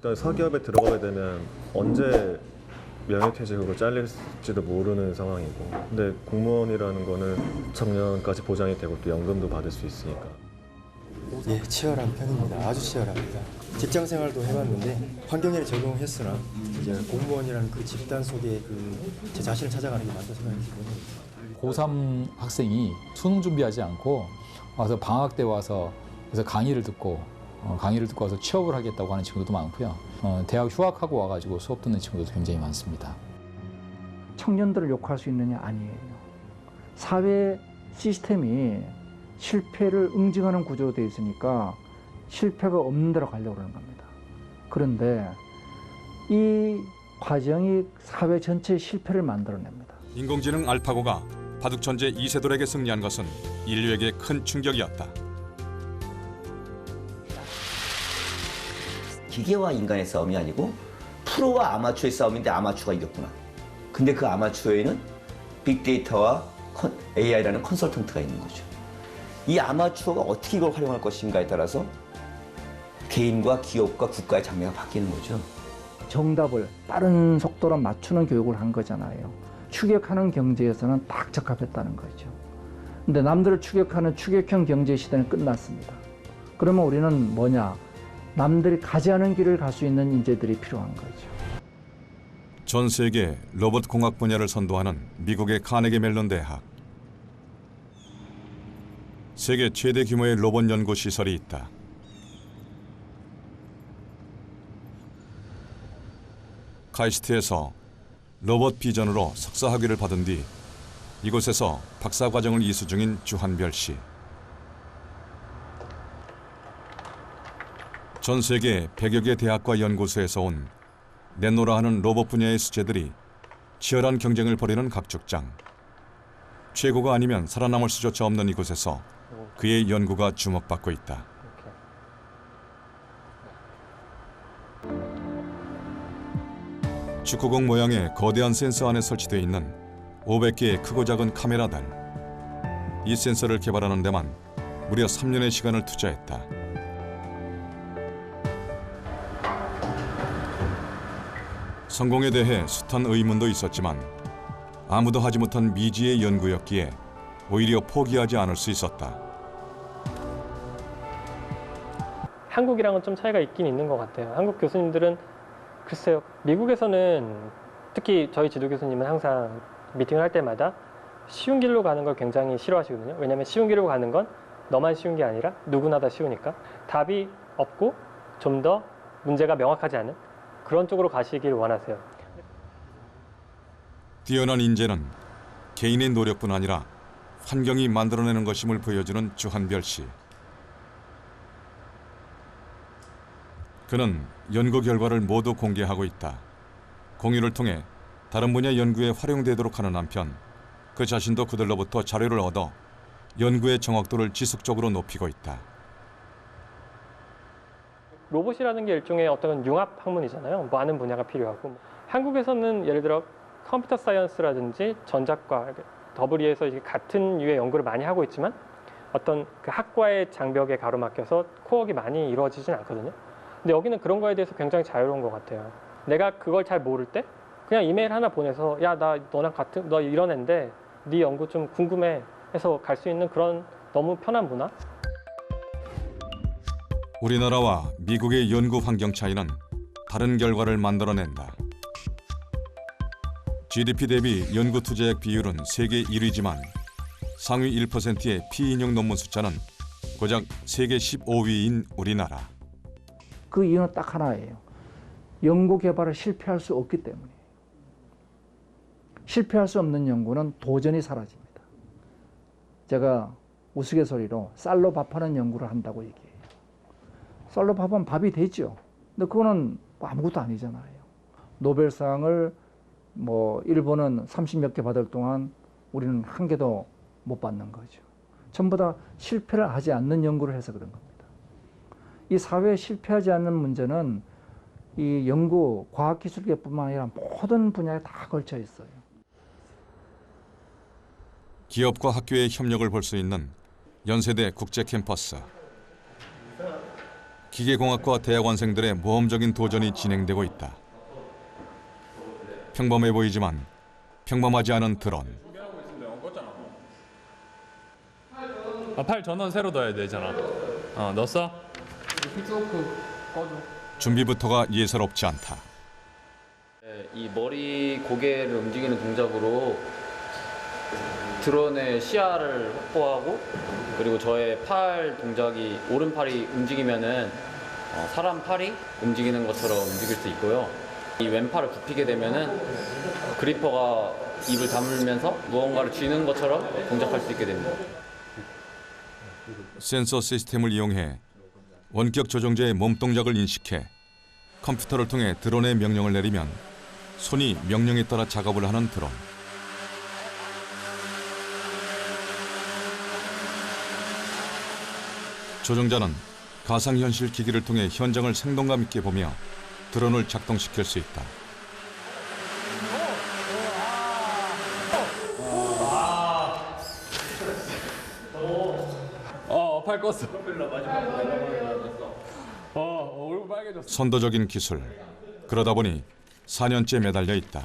일단 사기업에 들어가게 되면 언제 명예퇴직으로 잘릴지도 모르는 상황이고, 근데 공무원이라는 거는 정년까지 보장이 되고 또 연금도 받을 수 있으니까. 예, 치열한 편입니다. 아주 치열합니다. 직장 생활도 해봤는데 환경에 적응했으나 이제 공무원이라는 그 집단 속에 제 자신을 찾아가는 게 맞다 생각이 듭니다. 고3 학생이 수능 준비하지 않고 와서 방학 때 와서 그래서 강의를 듣고 와서 취업을 하겠다고 하는 친구들도 많고요. 대학 휴학하고 와가지고 수업 듣는 친구들도 굉장히 많습니다. 청년들을 욕할 수 있느냐? 아니에요. 사회 시스템이 실패를 응징하는 구조로 되어 있으니까 실패가 없는 데로 가려고 하는 겁니다. 그런데 이 과정이 사회 전체의 실패를 만들어냅니다. 인공지능 알파고가 바둑 천재 이세돌에게 승리한 것은 인류에게 큰 충격이었다. 기계와 인간의 싸움이 아니고 프로와 아마추어의 싸움인데 아마추어가 이겼구나. 근데 그 아마추어에는 빅데이터와 AI라는 컨설턴트가 있는 거죠. 이 아마추어가 어떻게 이걸 활용할 것인가에 따라서 개인과 기업과 국가의 장래가 바뀌는 거죠. 정답을 빠른 속도로 맞추는 교육을 한 거잖아요. 추격하는 경제에서는 딱 적합했다는 거죠. 근데 남들을 추격하는 추격형 경제 시대는 끝났습니다. 그러면 우리는 뭐냐? 남들이 가지 않은 길을 갈 수 있는 인재들이 필요한 거죠. 전 세계 로봇 공학 분야를 선도하는 미국의 카네기 멜론 대학. 세계 최대 규모의 로봇 연구 시설이 있다. 카이스트에서 로봇 비전으로 석사 학위를 받은 뒤 이곳에서 박사 과정을 이수 중인 주한별 씨. 전 세계 100여 개 대학과 연구소에서 온 내노라 하는 로봇 분야의 수재들이 치열한 경쟁을 벌이는 각축장. 최고가 아니면 살아남을 수조차 없는 이곳에서 그의 연구가 주목받고 있다. 축구공 모양의 거대한 센서 안에 설치되어 있는 500개의 크고 작은 카메라들. 이 센서를 개발하는 데만 무려 3년의 시간을 투자했다. 성공에 대해 숱한 의문도 있었지만 아무도 하지 못한 미지의 연구였기에 오히려 포기하지 않을 수 있었다. 한국이랑은 좀 차이가 있긴 있는 것 같아요. 한국 교수님들은 글쎄요, 미국에서는 특히 저희 지도 교수님은 항상 미팅을 할 때마다 쉬운 길로 가는 걸 굉장히 싫어하시거든요. 왜냐하면 쉬운 길로 가는 건 너만 쉬운 게 아니라 누구나 다 쉬우니까. 답이 없고 좀 더 문제가 명확하지 않은 그런 쪽으로 가시길 원하세요. 뛰어난 인재는 개인의 노력뿐 아니라 환경이 만들어내는 것임을 보여주는 주한별 씨. 그는 연구 결과를 모두 공개하고 있다. 공유를 통해 다른 분야 연구에 활용되도록 하는 한편 그 자신도 그들로부터 자료를 얻어 연구의 정확도를 지속적으로 높이고 있다. 로봇이라는 게 일종의 어떤 융합 학문이잖아요. 많은 분야가 필요하고. 한국에서는 예를 들어 컴퓨터 사이언스라든지 전작과 더블이에서 이제 같은 유의 연구를 많이 하고 있지만 어떤 그 학과의 장벽에 가로막혀서 코어가 많이 이루어지진 않거든요. 근데 여기는 그런 거에 대해서 굉장히 자유로운 것 같아요. 내가 그걸 잘 모를 때 그냥 이메일 하나 보내서 야, 나 너랑 같은 너 이런 앤데 네 연구 좀 궁금해 해서 갈 수 있는 그런 너무 편한 문화? 우리나라와 미국의 연구 환경 차이는 다른 결과를 만들어낸다. GDP 대비 연구 투자액 비율은 세계 1위지만 상위 1%의 피인용 논문 숫자는 고작 세계 15위인 우리나라. 그 이유는 딱 하나예요. 연구 개발을 실패할 수 없기 때문이에요. 실패할 수 없는 연구는 도전이 사라집니다. 제가 우스갯소리로 쌀로 밥하는 연구를 한다고 얘기해요. 쌀로 밥은 밥이 되죠. 근데 그거는 아무것도 아니잖아요. 노벨상을 일본은 30몇 개 받을 동안 우리는 한 개도 못 받는 거죠. 전부 다 실패를 하지 않는 연구를 해서 그런 겁니다. 이 사회에 실패하지 않는 문제는 이 연구, 과학기술계뿐만 아니라 모든 분야에 다 걸쳐 있어요. 기업과 학교의 협력을 볼 수 있는 연세대 국제 캠퍼스. 기계공학과 대학원생들의 모험적인 도전이 진행되고 있다. 평범해 보이지만 평범하지 않은 드론. 팔 전원 새로 넣어야 되잖아. 넣었어? 준비부터가 예사롭지 않다. 이 머리 고개를 움직이는 동작으로 드론의 시야를 확보하고, 그리고 저의 팔 동작이 오른팔이 움직이면은 사람 팔이 움직이는 것처럼 움직일 수 있고요. 이 왼팔을 굽히게 되면은 그리퍼가 입을 다물면서 무언가를 쥐는 것처럼 동작할 수 있게 됩니다. 센서 시스템을 이용해 원격 조종자의 몸 동작을 인식해 컴퓨터를 통해 드론에 명령을 내리면 손이 명령에 따라 작업을 하는 드론. 조종자는 가상현실 기기를 통해 현장을 생동감 있게 보며 드론을 작동시킬 수 있다. 팔 껐어. 얼굴 빨개졌어. 선도적인 기술. 그러다 보니 4년째 매달려 있다.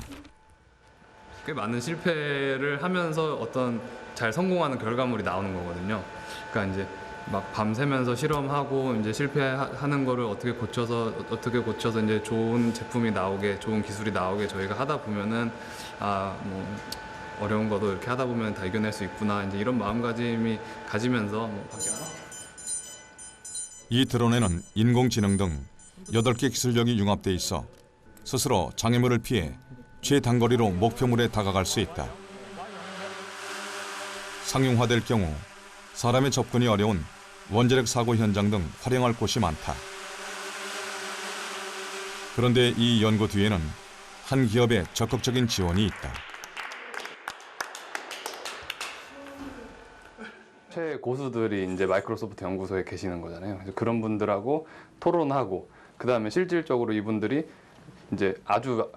꽤 많은 실패를 하면서 어떤 잘 성공하는 결과물이 나오는 거거든요. 그러니까 이제 막 밤새면서 실험하고 이제 실패하는 거를 어떻게 고쳐서 이제 좋은 제품이 나오게, 좋은 기술이 나오게 저희가 하다 보면은 뭐 어려운 것도 이렇게 하다 보면 다 이겨낼 수 있구나, 이제 이런 마음가짐이 가지면서 이 드론에는 인공지능 등 8개 기술력이 융합돼 있어 스스로 장애물을 피해 최단거리로 목표물에 다가갈 수 있다. 상용화될 경우 사람의 접근이 어려운 원자력 사고 현장 등 활용할 곳이 많다. 그런데 이 연구 뒤에는 한 기업의 적극적인 지원이 있다. 최고수들이 이제 마이크로소프트 연구소에 계시는 거잖아요. 그래서 그런 분들하고 토론하고, 그 다음에 실질적으로 이분들이 이제 아주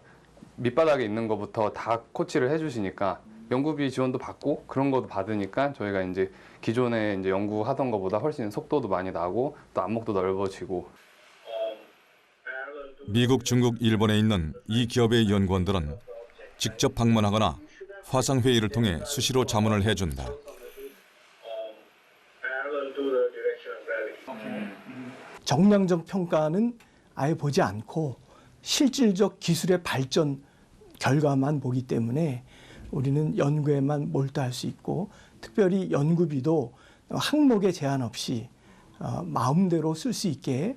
밑바닥에 있는 것부터 다 코치를 해주시니까 연구비 지원도 받고 그런 것도 받으니까 저희가 이제 기존에 이제 연구하던 것보다 훨씬 속도도 많이 나고 또 안목도 넓어지고. 미국, 중국, 일본에 있는 이 기업의 연구원들은 직접 방문하거나 화상회의를 통해 수시로 자문을 해준다. 정량적 평가는 아예 보지 않고 실질적 기술의 발전 결과만 보기 때문에 우리는 연구에만 몰두할 수 있고, 특별히 연구비도 항목에 제한 없이 마음대로 쓸 수 있게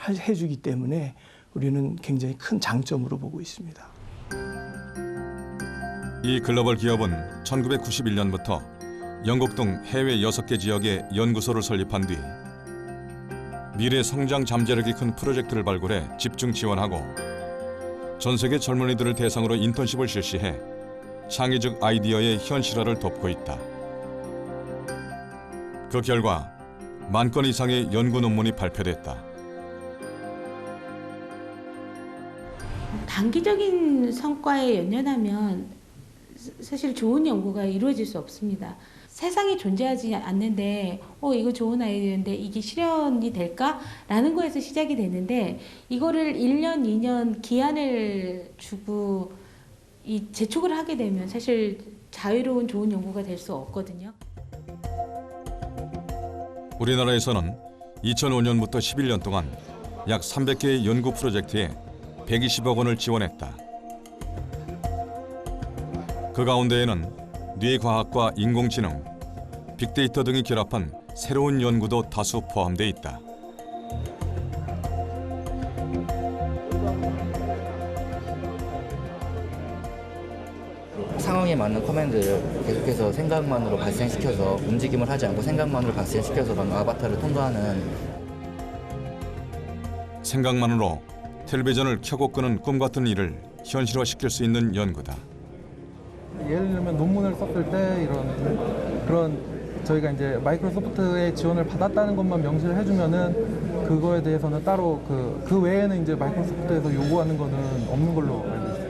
해주기 때문에 우리는 굉장히 큰 장점으로 보고 있습니다. 이 글로벌 기업은 1991년부터 영국 등 해외 6개 지역에 연구소를 설립한 뒤 미래 성장 잠재력이 큰 프로젝트를 발굴해 집중 지원하고 전 세계 젊은이들을 대상으로 인턴십을 실시해 창의적 아이디어의 현실화를 돕고 있다. 그 결과 10,000건 이상의 연구 논문이 발표됐다. 단기적인 성과에 연연하면 사실 좋은 연구가 이루어질 수 없습니다. 세상에 존재하지 않는데 이거 좋은 아이디어인데 이게 실현이 될까라는 거에서 시작이 되는데, 이거를 1년, 2년 기한을 주고 재촉을 하게 되면 사실 자유로운 좋은 연구가 될 수 없거든요. 우리나라에서는 2005년부터 11년 동안 약 300개의 연구 프로젝트에 120억 원을 지원했다. 그 가운데에는 뇌과학과 인공지능, 빅데이터 등이 결합한 새로운 연구도 다수 포함돼 있다. 상황에 맞는 커맨드를 계속해서 생각만으로 발생시켜서 움직임을 하지 않고 생각만으로 발생시켜서 아바타를 통과하는, 생각만으로 텔레비전을 켜고 끄는 꿈 같은 일을 현실화시킬 수 있는 연구다. 예를 들면 논문을 썼을 때 그런 저희가 이제 마이크로소프트의 지원을 받았다는 것만 명시를 해주면은 그거에 대해서는 따로 그 외에는 이제 마이크로소프트에서 요구하는 거는 없는 걸로 알고 있습니다.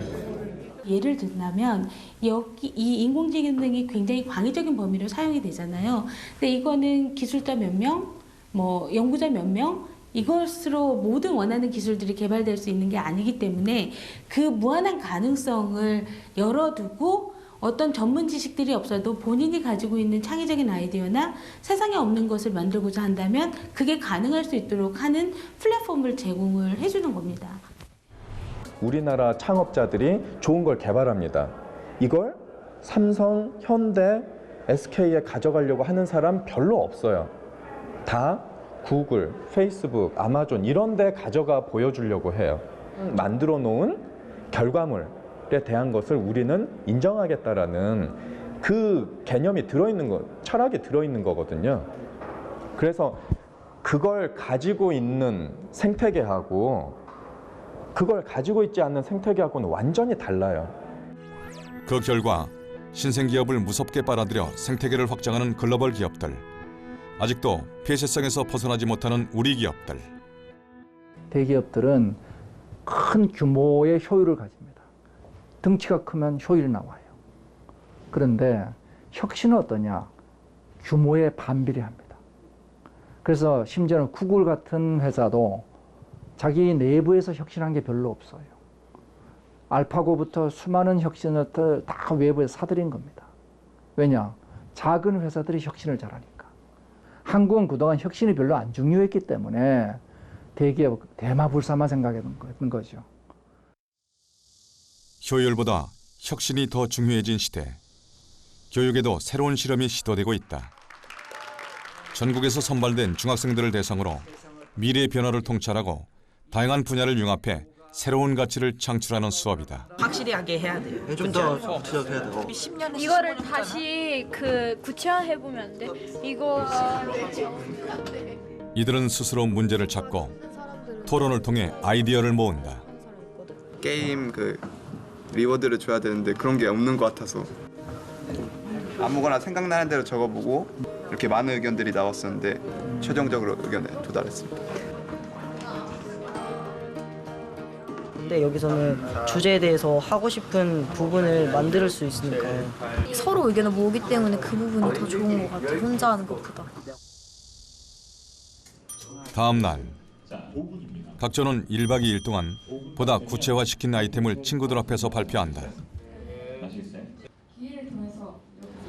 예를 든다면 여기 이 인공지능이 굉장히 광의적인 범위로 사용이 되잖아요. 근데 이거는 기술자 몇 명, 뭐 연구자 몇 명, 이것으로 모든 원하는 기술들이 개발될 수 있는 게 아니기 때문에 그 무한한 가능성을 열어두고 어떤 전문 지식들이 없어도 본인이 가지고 있는 창의적인 아이디어나 세상에 없는 것을 만들고자 한다면 그게 가능할 수 있도록 하는 플랫폼을 제공을 해주는 겁니다. 우리나라 창업자들이 좋은 걸 개발합니다. 이걸 삼성, 현대, SK에 가져가려고 하는 사람 별로 없어요. 다 구글, 페이스북, 아마존 이런 데 가져가 보여주려고 해요. 만들어 놓은 결과물에 대한 것을 우리는 인정하겠다라는 그 개념이 들어있는 거, 철학이 들어있는 거거든요. 그래서 그걸 가지고 있는 생태계하고 그걸 가지고 있지 않는 생태계하고는 완전히 달라요. 그 결과 신생기업을 무섭게 빨아들여 생태계를 확장하는 글로벌 기업들, 아직도 폐쇄성에서 벗어나지 못하는 우리 기업들. 대기업들은 큰 규모의 효율을 가집니다. 덩치가 크면 효율이 나와요. 그런데 혁신은 어떠냐? 규모에 반비례합니다. 그래서 심지어는 구글 같은 회사도 자기 내부에서 혁신한 게 별로 없어요. 알파고부터 수많은 혁신을 다 외부에서 사들인 겁니다. 왜냐? 작은 회사들이 혁신을 잘하니까. 한국은 그동안 혁신이 별로 안 중요했기 때문에 대기업 대마불사만 생각했던 거죠. 효율보다 혁신이 더 중요해진 시대. 교육에도 새로운 실험이 시도되고 있다. 전국에서 선발된 중학생들을 대상으로 미래의 변화를 통찰하고 다양한 분야를 융합해 새로운 가치를 창출하는 수업이다. 확실하게 해야 돼요. 좀 더 지적해야 되고. 10년에 이거를 다시 구체화해 보면 안 돼? 이거 이들은 스스로 문제를 찾고 토론을 통해 아이디어를 모은다. 게임 리워드를 줘야 되는데 그런 게 없는 것 같아서 아무거나 생각나는 대로 적어보고 이렇게 많은 의견들이 나왔었는데 최종적으로 의견에 도달했습니다. 근데 여기서는 주제에 대해서 하고 싶은 부분을 만들 수 있으니까 서로 의견을 모으기 때문에 그 부분이 더 좋은 것 같아. 혼자 하는 것보다. 다음 날 각조는 1박 2일 동안 보다 구체화시킨 아이템을 친구들 앞에서 발표한다.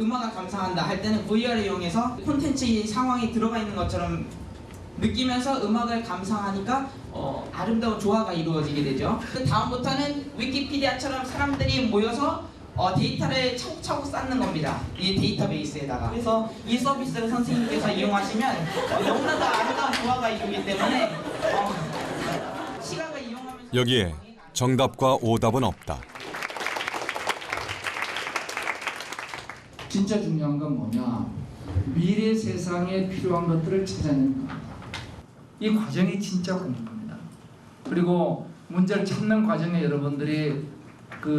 음악을 감상한다 할 때는 VR을 이용해서 콘텐츠 상황이 들어가 있는 것처럼 느끼면서 음악을 감상하니까 아름다운 조화가 이루어지게 되죠. 그 다음부터는 위키피디아처럼 사람들이 모여서 데이터를 차곡차곡 쌓는 겁니다. 이 데이터베이스에다가. 그래서 이 서비스를 선생님께서 이용하시면 너무나도 아름다운 조화가 이루기 때문에 시각을 이용하면서 여기에 정답과 오답은 없다. 진짜 중요한 건 뭐냐? 미래 세상에 필요한 것들을 찾아내는 겁니다. 이 과정이 진짜 공부입니다. 그리고 문제를 찾는 과정에 여러분들이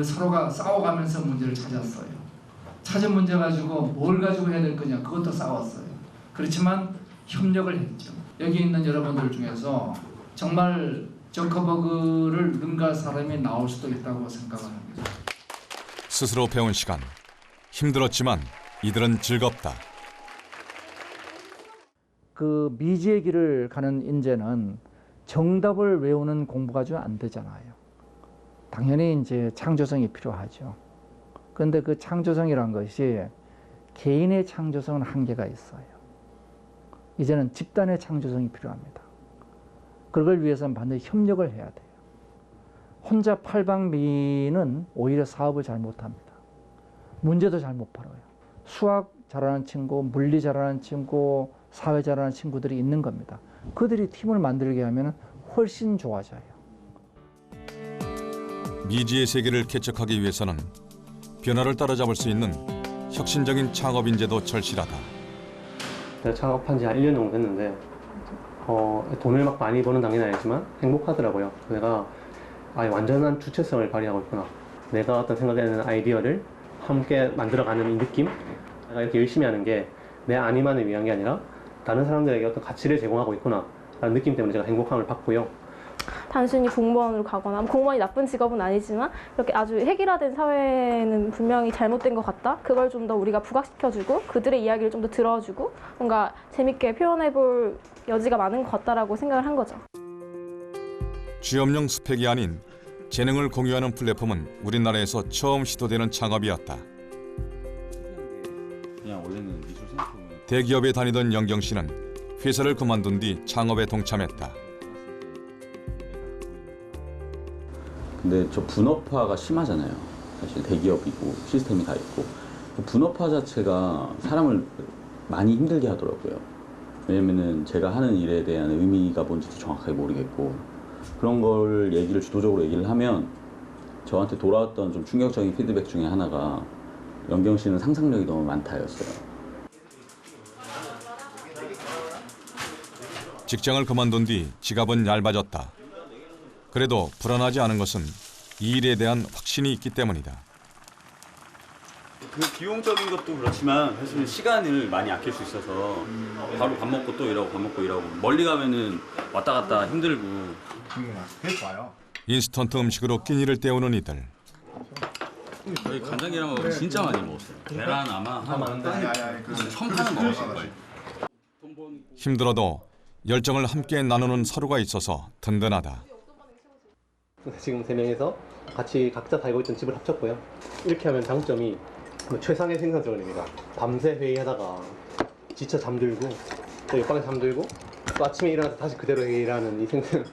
서로가 싸워가면서 문제를 찾았어요. 찾은 문제 가지고 뭘 가지고 해야 될 거냐 그것도 싸웠어요. 그렇지만 협력을 했죠. 여기 있는 여러분들 중에서 정말 저커버그를 능가할 사람이 나올 수도 있다고 생각을 합니다. 스스로 배운 시간. 힘들었지만 이들은 즐겁다. 그 미지의 길을 가는 인재는 정답을 외우는 공부가 좀 안 되잖아요. 당연히 이제 창조성이 필요하죠. 그런데 그 창조성이란 것이 개인의 창조성은 한계가 있어요. 이제는 집단의 창조성이 필요합니다. 그걸 위해서는 반드시 협력을 해야 돼요. 혼자 팔방미는 오히려 사업을 잘 못합니다. 문제도 잘 못 풀어요. 수학 잘하는 친구, 물리 잘하는 친구, 사회 잘하는 친구들이 있는 겁니다. 그들이 팀을 만들게 하면 훨씬 좋아져요. 미지의 세계를 개척하기 위해서는 변화를 따라잡을 수 있는 혁신적인 창업 인재도 절실하다. 제가 창업한 지 한 1년 정도 됐는데 돈을 막 많이 버는 당연히 아니지만 행복하더라고요. 내가 완전한 주체성을 발휘하고 있구나. 내가 어떤 생각하는 아이디어를 함께 만들어가는 이 느낌? 내가 이렇게 열심히 하는 게 내 안위만을 위한 게 아니라 다른 사람들에게 어떤 가치를 제공하고 있구나 라는 느낌 때문에 제가 행복함을 받고요. 단순히 공무원으로 가거나 공무원이 나쁜 직업은 아니지만 이렇게 아주 획일화된 사회는 분명히 잘못된 것 같다. 그걸 좀 더 우리가 부각시켜주고 그들의 이야기를 좀 더 들어주고 뭔가 재밌게 표현해볼 여지가 많은 것 같다라고 생각을 한 거죠. 취업용 스펙이 아닌 재능을 공유하는 플랫폼은 우리나라에서 처음 시도되는 창업이었다. 그냥 원래는 미술 생각하면 대기업에 다니던 영경 씨는 회사를 그만둔 뒤 창업에 동참했다. 근데 저 분업화가 심하잖아요. 사실 대기업이고 시스템이 다 있고 분업화 자체가 사람을 많이 힘들게 하더라고요. 왜냐면은 제가 하는 일에 대한 의미가 뭔지도 정확하게 모르겠고 그런 걸 주도적으로 얘기를 하면 저한테 돌아왔던 좀 충격적인 피드백 중에 하나가 영경 씨는 상상력이 너무 많다였어요. 직장을 그만둔 뒤 지갑은 얇아졌다. 그래도 불안하지 않은 것은 이 일에 대한 확신이 있기 때문이다. 그 비용적인 것도 그렇지만 사실 시간을 많이 아낄 수 있어서 바로 밥 먹고 또 일하고 밥 먹고 일하고 멀리 가면은 왔다 갔다 힘들고 그게 좋아요. 인스턴트 음식으로 끼니를 때우는 이들. 저희 간장게랑 진짜 많이 먹었어요. 계란 아마 한 1000판은 먹었을 거예요. 힘들어도 열정을 함께 나누는 서로가 있어서 든든하다. 지금 3명이서 같이 각자 살고 있던 집을 합쳤고요. 이렇게 하면 장점이 최상의 생산성입니다. 밤새 회의하다가 지쳐 잠들고 또 옆방에 잠들고 또 아침에 일어나서 다시 그대로 회의를 이 생산.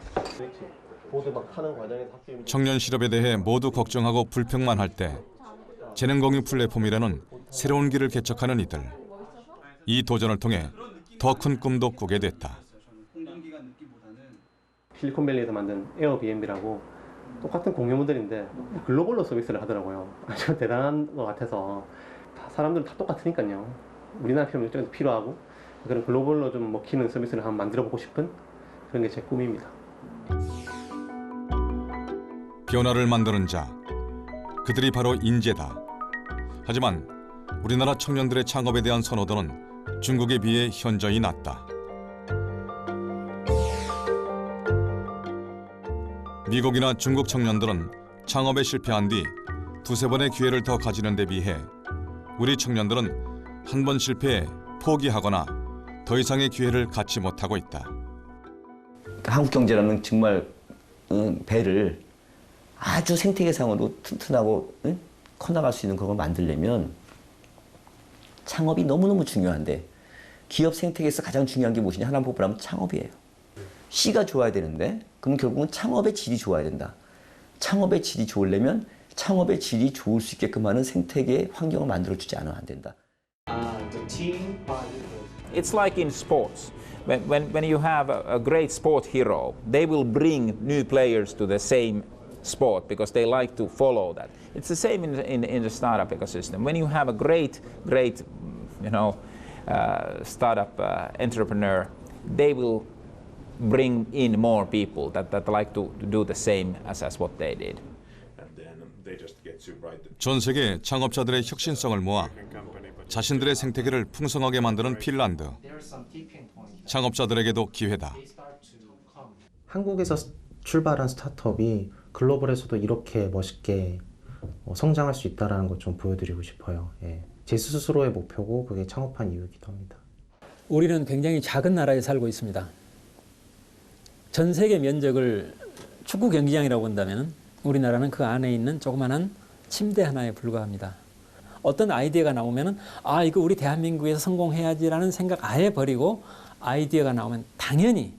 보드 막 타는 과정에서 청년 실업에 대해 모두 걱정하고 불평만 할 때 재능 공유 플랫폼이라는 새로운 길을 개척하는 이들. 이 도전을 통해 더 큰 꿈도 꾸게 됐다. 실리콘밸리에서 만든 에어비앤비라고 똑같은 공유 모델인데 글로벌로 서비스를 하더라고요. 아주 대단한 것 같아서 사람들은 다 똑같으니까요. 우리나라 필요는 필요하고 그런 글로벌로 좀 먹히는 서비스를 한번 만들어보고 싶은 그런 게 제 꿈입니다. 변화를 만드는 자, 그들이 바로 인재다. 하지만 우리나라 청년들의 창업에 대한 선호도는 중국에 비해 현저히 낮다. 미국이나 중국 청년들은 창업에 실패한 뒤 두세 번의 기회를 더 가지는 데 비해 우리 청년들은 한 번 실패해 포기하거나 더 이상의 기회를 갖지 못하고 있다. 한국 경제라는 정말 배를 아주 생태계상으로 튼튼하고 커나갈 수 있는 그걸 만들려면 창업이 너무너무 중요한데 기업 생태계에서 가장 중요한 게 무엇이냐 하나 뽑으라면 창업이에요. C가 좋아야 되는데 그럼 결국은 창업의 질이 좋아야 된다. 창업의 질이 좋으려면 창업의 질이 좋을 수 있게끔 하는 생태계 환경을 만들어주지 않으면 안 된다. It's like in sports. When you have a great sport hero, they will bring new players to the same sport because they like to follow that. It's the same in the startup ecosystem. When you have a great startup entrepreneur, they will bring in more people that like to do the same as what they did. 전 세계 창업자들의 혁신성을 모아 자신들의 생태계를 풍성하게 만드는 핀란드. 창업자들에게도 기회다. 한국에서 출발한 스타트업이 글로벌에서도 이렇게 멋있게 성장할 수 있다는 것 좀 보여드리고 싶어요. 예. 제 스스로의 목표고 그게 창업한 이유이기도 합니다. 우리는 굉장히 작은 나라에 살고 있습니다. 전 세계 면적을 축구 경기장이라고 본다면 우리나라는 그 안에 있는 조그마한 침대 하나에 불과합니다. 어떤 아이디어가 나오면 이거 우리 대한민국에서 성공해야지라는 생각 아예 버리고 아이디어가 나오면 당연히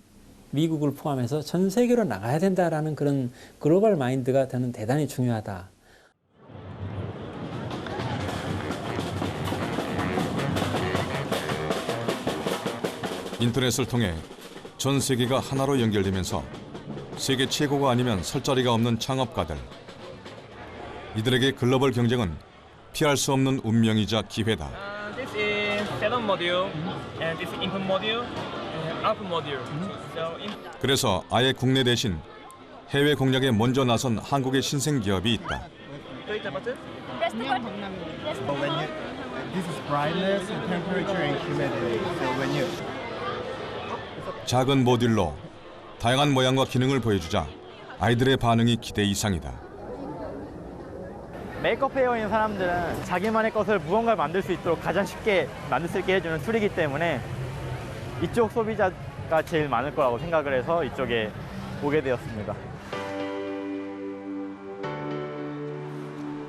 미국을 포함해서 전 세계로 나가야 된다라는 그런 글로벌 마인드가 저는 대단히 중요하다. 인터넷을 통해 전 세계가 하나로 연결되면서 세계 최고가 아니면 설 자리가 없는 창업가들. 이들에게 글로벌 경쟁은 피할 수 없는 운명이자 기회다. This is setup module, and this is input module, and output module. 그래서 아예 국내 대신 해외 공략에 먼저 나선 한국의 신생 기업이 있다. This is brightness and temperature and humidity. So when you 작은 모듈로 다양한 모양과 기능을 보여주자 아이들의 반응이 기대 이상이다. 메이크업 페어인 사람들은 자기만의 것을 무언가를 만들 수 있도록 가장 쉽게 만들 수 있게 해주는 툴이기 때문에 이쪽 소비자가 제일 많을 거라고 생각을 해서 이쪽에 오게 되었습니다.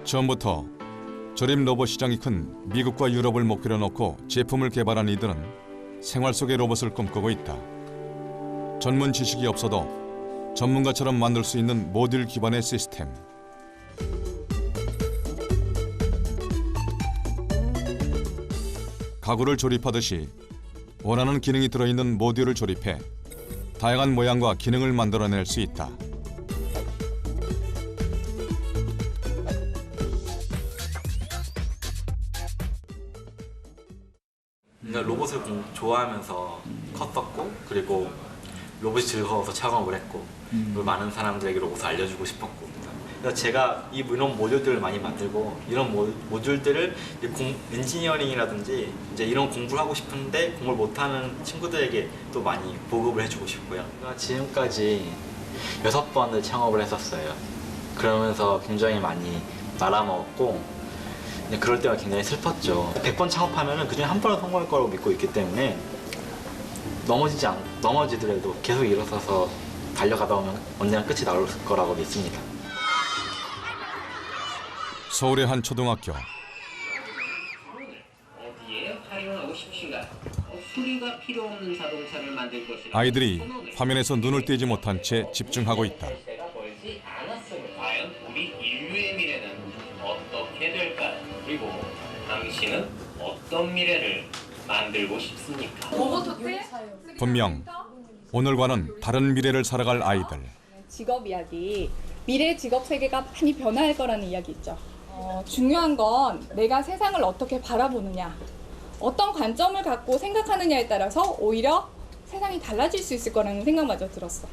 처음부터 조립 로봇 시장이 큰 미국과 유럽을 목표로 놓고 제품을 개발한 이들은 생활 속의 로봇을 꿈꾸고 있다. 전문 지식이 없어도 전문가처럼 만들 수 있는 모듈 기반의 시스템. 가구를 조립하듯이 원하는 기능이 들어있는 모듈을 조립해 다양한 모양과 기능을 만들어낼 수 있다. 로봇을 좋아하면서 컸었고, 그리고 로봇이 즐거워서 창업을 했고, 그리고 많은 사람들에게 로봇을 알려주고 싶었고, 그래서 제가 이런 모듈들을 많이 만들고, 이런 모듈들을 엔지니어링이라든지 이제 이런 공부를 하고 싶은데 공부를 못하는 친구들에게 또 많이 보급을 해주고 싶고요. 지금까지 6번을 창업을 했었어요. 그러면서 굉장히 많이 말아먹었고, 그럴 때가 굉장히 슬펐죠. 100번 창업하면 그중에 한 번은 성공할 거라고 믿고 있기 때문에 넘어지더라도 계속 일어서서 달려가다 보면 언젠가 끝이 나올 거라고 믿습니다. 서울의 한 초등학교. 어디에 활용하고 싶으신가? 수리가 필요 없는 자동차를 만들 것이라. 아이들이 화면에서 눈을 떼지 못한 채 집중하고 있다. 과연 우리 인류의 미래는 어떻게 될까요? 그리고 당신은 어떤 미래를 만들고 싶습니까? 분명 오늘과는 다른 미래를 살아갈 아이들. 직업 이야기, 미래 직업 세계가 많이 변화할 거라는 이야기 있죠. 중요한 건 내가 세상을 어떻게 바라보느냐, 어떤 관점을 갖고 생각하느냐에 따라서 오히려 세상이 달라질 수 있을 거라는 생각마저 들었어.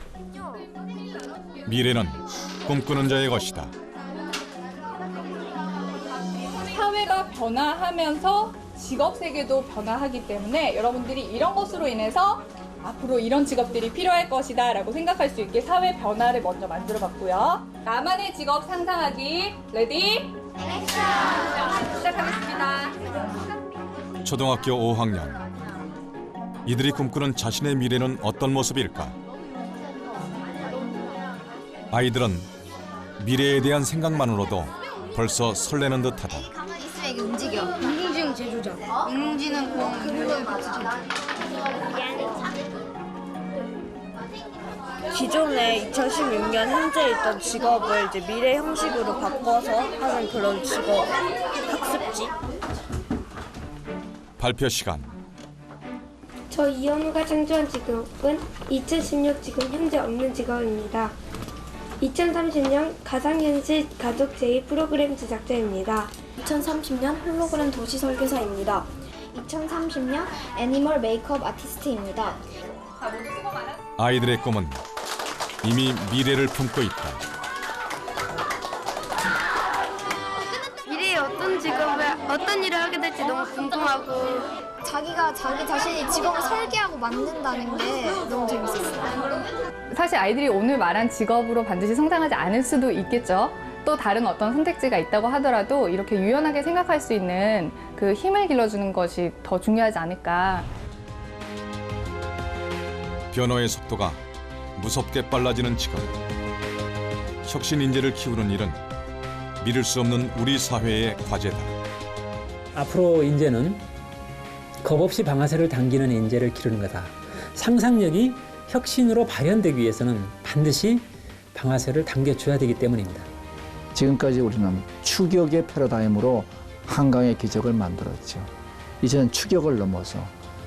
미래는 꿈꾸는 자의 것이다. 사회가 변화하면서 직업 세계도 변화하기 때문에 여러분들이 이런 것으로 인해서 앞으로 이런 직업들이 필요할 것이다 라고 생각할 수 있게 사회 변화를 먼저 만들어 봤고요. 나만의 직업 상상하기 레디 액션! 시작하겠습니다. 초등학교 5학년. 이들이 꿈꾸는 자신의 미래는 어떤 모습일까? 아이들은 미래에 대한 생각만으로도 벌써 설레는 듯하다. 가만히 있으면 이게 움직여. 인공지능 제조자. 인공지능 공룡 같이 제조. 기존에 2016년 현재 있던 직업을 이제 미래 형식으로 바꿔서 하는 그런 직업 학습지. 발표 시간. 저 이현우가 창조한 직업은 2016 지금 현재 없는 직업입니다. 2030년 가상현실 가족 제2 프로그램 제작자입니다. 2030년 홀로그램 도시 설계사입니다. 2030년 애니멀 메이크업 아티스트입니다. 아이들의 꿈은 이미 미래를 품고 있다. 미래에 어떤 직업을, 어떤 일을 하게 될지 너무 궁금하고 자기가 자기 자신의 직업을 설계하고 만든다는 게 너무 재밌었어요. 사실 아이들이 오늘 말한 직업으로 반드시 성장하지 않을 수도 있겠죠. 또 다른 어떤 선택지가 있다고 하더라도 이렇게 유연하게 생각할 수 있는 그 힘을 길러주는 것이 더 중요하지 않을까. 변화의 속도가 무섭게 빨라지는 지금. 혁신 인재를 키우는 일은 미룰 수 없는 우리 사회의 과제다. 앞으로 인재는 겁 없이 방아쇠를 당기는 인재를 기르는 거다. 상상력이 혁신으로 발현되기 위해서는 반드시 방아쇠를 당겨줘야 되기 때문입니다. 지금까지 우리는 추격의 패러다임으로 한강의 기적을 만들었죠. 이제는 추격을 넘어서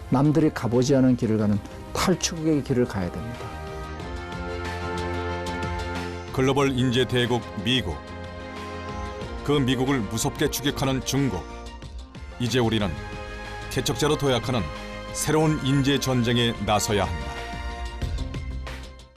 남들이 가보지 않은 길을 가는 탈추격의 길을 가야 됩니다. 글로벌 인재 대국 미국. 그 미국을 무섭게 추격하는 중국. 이제 우리는 개척자로 도약하는 새로운 인재 전쟁에 나서야 한다.